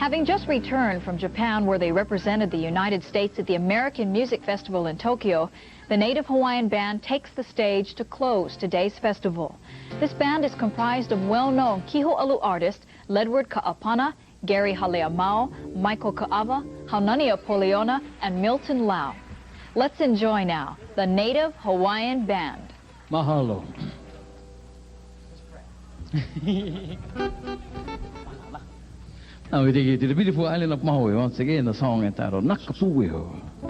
Having just returned from Japan, where they represented the United States at the American Music Festival in Tokyo, the Native Hawaiian Band takes the stage to close today's festival. This band is comprised of well-known Kihoalu artists Ledward Ka'apana, Gary Haleamau, Michael Ka'ava, Haunania Poliona, and Milton Lau. Let's enjoy now the Native Hawaiian Band. Mahalo. Now we take it to the beautiful island of Maui once again, the song entitled Nakapuiho.